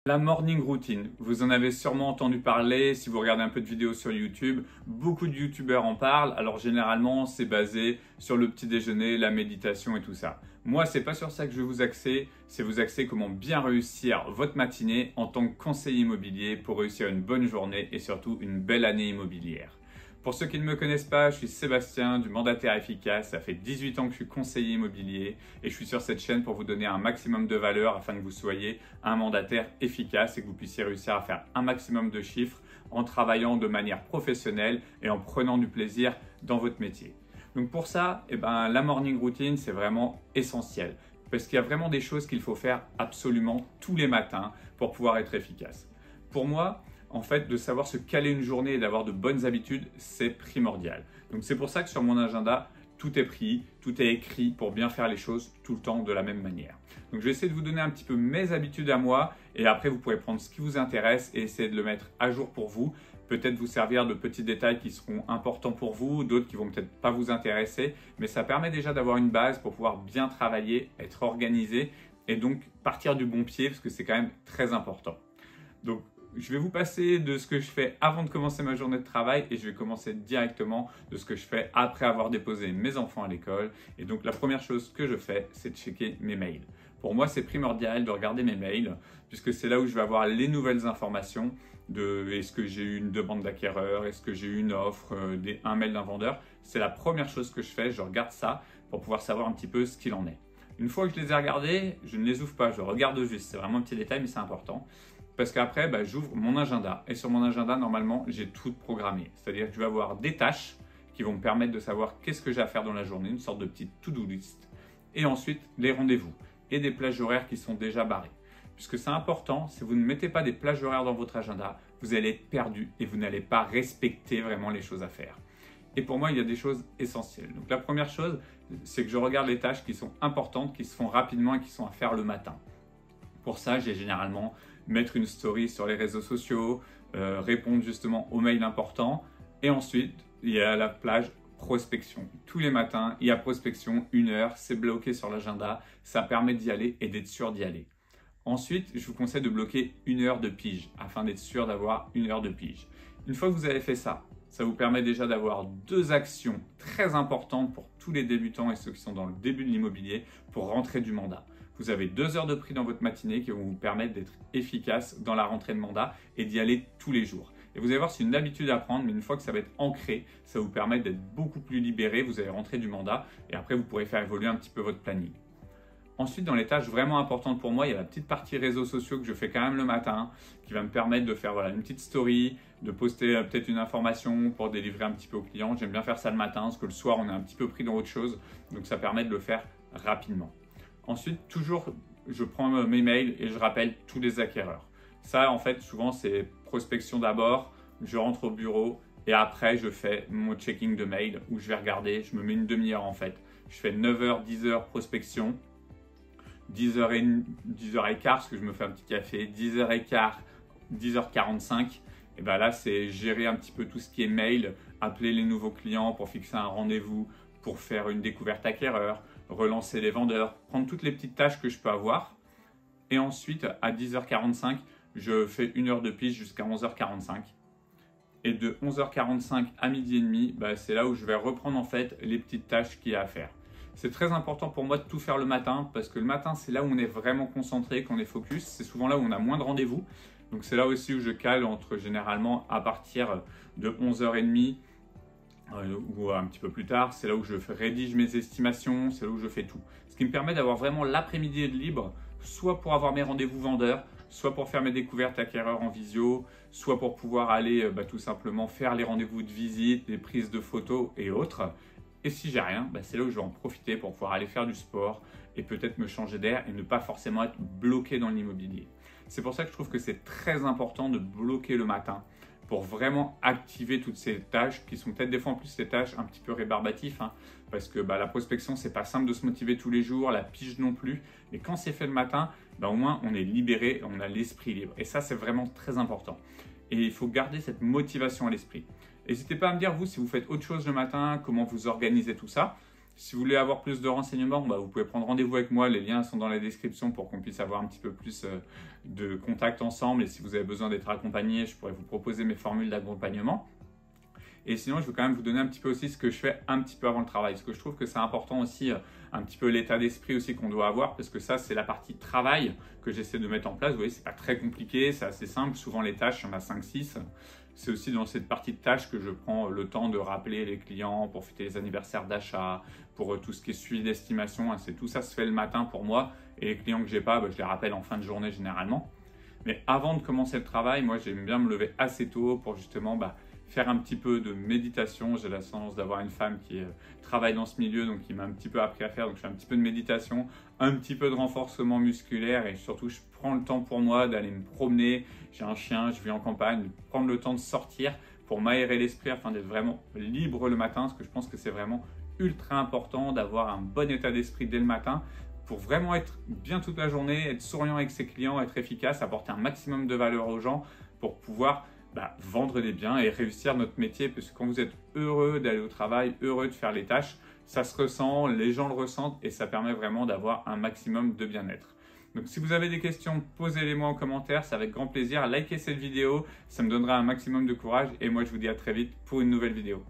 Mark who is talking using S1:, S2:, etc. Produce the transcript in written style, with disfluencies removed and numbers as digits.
S1: La morning routine, vous en avez sûrement entendu parler si vous regardez un peu de vidéos sur YouTube. Beaucoup de youtubeurs en parlent, alors généralement c'est basé sur le petit déjeuner, la méditation et tout ça. Moi, c'est pas sur ça que je vais vous axer, c'est vous axer comment bien réussir votre matinée en tant que conseiller immobilier pour réussir une bonne journée et surtout une belle année immobilière. Pour ceux qui ne me connaissent pas, je suis Sébastien du Mandataire Efficace. Ça fait 18 ans que je suis conseiller immobilier et je suis sur cette chaîne pour vous donner un maximum de valeur afin que vous soyez un mandataire efficace et que vous puissiez réussir à faire un maximum de chiffres en travaillant de manière professionnelle et en prenant du plaisir dans votre métier. Donc pour ça, la morning routine, c'est vraiment essentiel parce qu'il y a vraiment des choses qu'il faut faire absolument tous les matins pour pouvoir être efficace. Pour moi, en fait, de savoir se caler une journée et d'avoir de bonnes habitudes, c'est primordial. Donc c'est pour ça que sur mon agenda, tout est pris, tout est écrit pour bien faire les choses tout le temps de la même manière. Donc je vais essayer de vous donner un petit peu mes habitudes à moi et après vous pourrez prendre ce qui vous intéresse et essayer de le mettre à jour pour vous. Peut-être vous servir de petits détails qui seront importants pour vous, d'autres qui vont peut-être pas vous intéresser, mais ça permet déjà d'avoir une base pour pouvoir bien travailler, être organisé et donc partir du bon pied parce que c'est quand même très important. Donc je vais vous passer de ce que je fais avant de commencer ma journée de travail et je vais commencer directement de ce que je fais après avoir déposé mes enfants à l'école. Et donc la première chose que je fais, c'est de checker mes mails. Pour moi, c'est primordial de regarder mes mails puisque c'est là où je vais avoir les nouvelles informations de est-ce que j'ai eu une demande d'acquéreur, est-ce que j'ai eu une offre, un mail d'un vendeur. C'est la première chose que je fais, je regarde ça pour pouvoir savoir un petit peu ce qu'il en est. Une fois que je les ai regardés, je ne les ouvre pas, je regarde juste. C'est vraiment un petit détail mais c'est important. Parce qu'après, j'ouvre mon agenda et sur mon agenda, normalement, j'ai tout programmé. C'est-à-dire que je vais avoir des tâches qui vont me permettre de savoir qu'est-ce que j'ai à faire dans la journée, une sorte de petite to-do list. Et ensuite, les rendez-vous et des plages horaires qui sont déjà barrées. Puisque c'est important, si vous ne mettez pas des plages horaires dans votre agenda, vous allez être perdu et vous n'allez pas respecter vraiment les choses à faire. Et pour moi, il y a des choses essentielles. Donc la première chose, c'est que je regarde les tâches qui sont importantes, qui se font rapidement et qui sont à faire le matin. Pour ça, j'ai généralement mettre une story sur les réseaux sociaux, répondre justement aux mails importants. Et ensuite, il y a la plage prospection. Tous les matins, il y a prospection, 1 heure, c'est bloqué sur l'agenda. Ça permet d'y aller et d'être sûr d'y aller. Ensuite, je vous conseille de bloquer 1 heure de pige afin d'être sûr d'avoir 1 heure de pige. Une fois que vous avez fait ça, ça vous permet déjà d'avoir 2 actions très importantes pour tous les débutants et ceux qui sont dans le début de l'immobilier pour rentrer du mandat. Vous avez 2 heures de prix dans votre matinée qui vont vous permettre d'être efficace dans la rentrée de mandat et d'y aller tous les jours. Et vous allez voir, c'est une habitude à prendre, mais une fois que ça va être ancré, ça va vous permettre d'être beaucoup plus libéré. Vous allez rentrer du mandat et après, vous pourrez faire évoluer un petit peu votre planning. Ensuite, dans les tâches vraiment importantes pour moi, il y a la petite partie réseaux sociaux que je fais quand même le matin, qui va me permettre de faire une petite story, de poster peut-être une information pour délivrer un petit peu aux clients. J'aime bien faire ça le matin, parce que le soir, on est un petit peu pris dans autre chose, donc ça permet de le faire rapidement. Ensuite, toujours, je prends mes mails et je rappelle tous les acquéreurs. Ça, en fait, souvent, c'est prospection d'abord, je rentre au bureau et après, je fais mon checking de mail où je vais regarder, je me mets une demi-heure en fait. Je fais 9h, 10h prospection, 10h15 parce que je me fais un petit café, 10h15, 10h45. Et là, c'est gérer un petit peu tout ce qui est mail, appeler les nouveaux clients pour fixer un rendez-vous, pour faire une découverte acquéreur, relancer les vendeurs, prendre toutes les petites tâches que je peux avoir. Et ensuite, à 10h45, je fais 1 heure de pige jusqu'à 11h45. Et de 11h45 à midi et demi, c'est là où je vais reprendre en fait les petites tâches qu'il y a à faire. C'est très important pour moi de tout faire le matin parce que le matin, c'est là où on est vraiment concentré, qu'on est focus. C'est souvent là où on a moins de rendez-vous. Donc c'est là aussi où je cale entre généralement à partir de 11h30 ou un petit peu plus tard, c'est là où je rédige mes estimations, c'est là où je fais tout. Ce qui me permet d'avoir vraiment l'après-midi libre, soit pour avoir mes rendez-vous vendeurs, soit pour faire mes découvertes acquéreurs en visio, soit pour pouvoir aller tout simplement faire les rendez-vous de visite, les prises de photos et autres. Et si j'ai rien, c'est là où je vais en profiter pour pouvoir aller faire du sport et peut-être me changer d'air et ne pas forcément être bloqué dans l'immobilier. C'est pour ça que je trouve que c'est très important de bloquer le matin pour vraiment activer toutes ces tâches qui sont peut-être des fois en plus des tâches un petit peu rébarbatives parce que la prospection, c'est pas simple de se motiver tous les jours, la pige non plus. Et quand c'est fait le matin, au moins on est libéré, on a l'esprit libre. Et ça, c'est vraiment très important. Et il faut garder cette motivation à l'esprit. N'hésitez pas à me dire, vous, si vous faites autre chose le matin, comment vous organisez tout ça. Si vous voulez avoir plus de renseignements, bah, vous pouvez prendre rendez-vous avec moi. Les liens sont dans la description pour qu'on puisse avoir un petit peu plus de contact ensemble. Et si vous avez besoin d'être accompagné, je pourrais vous proposer mes formules d'accompagnement. Et sinon, je veux quand même vous donner un petit peu aussi ce que je fais un petit peu avant le travail. Parce que je trouve que c'est important aussi, un petit peu l'état d'esprit aussi qu'on doit avoir. Parce que ça, c'est la partie travail que j'essaie de mettre en place. Vous voyez, c'est pas très compliqué, c'est assez simple. Souvent, les tâches, il y en a 5-6. C'est aussi dans cette partie de tâches que je prends le temps de rappeler les clients pour fêter les anniversaires d'achat, pour tout ce qui est suivi d'estimation. C'est tout ça se fait le matin pour moi. Et les clients que j'ai pas, je les rappelle en fin de journée généralement. Mais avant de commencer le travail, moi, j'aime bien me lever assez tôt pour justement faire un petit peu de méditation. J'ai la chance d'avoir une femme qui travaille dans ce milieu, donc qui m'a un petit peu appris à faire. Donc je fais un petit peu de méditation, un petit peu de renforcement musculaire et surtout je prends le temps pour moi d'aller me promener. J'ai un chien, je vis en campagne, de prendre le temps de sortir pour m'aérer l'esprit afin d'être vraiment libre le matin, parce que je pense que c'est vraiment ultra important d'avoir un bon état d'esprit dès le matin pour vraiment être bien toute la journée, être souriant avec ses clients, être efficace, apporter un maximum de valeur aux gens pour pouvoir vendre des biens et réussir notre métier, parce que quand vous êtes heureux d'aller au travail, heureux de faire les tâches, ça se ressent, les gens le ressentent et ça permet vraiment d'avoir un maximum de bien-être. Donc si vous avez des questions, posez-les-moi en commentaire, c'est avec grand plaisir. Likez cette vidéo, ça me donnera un maximum de courage et moi je vous dis à très vite pour une nouvelle vidéo.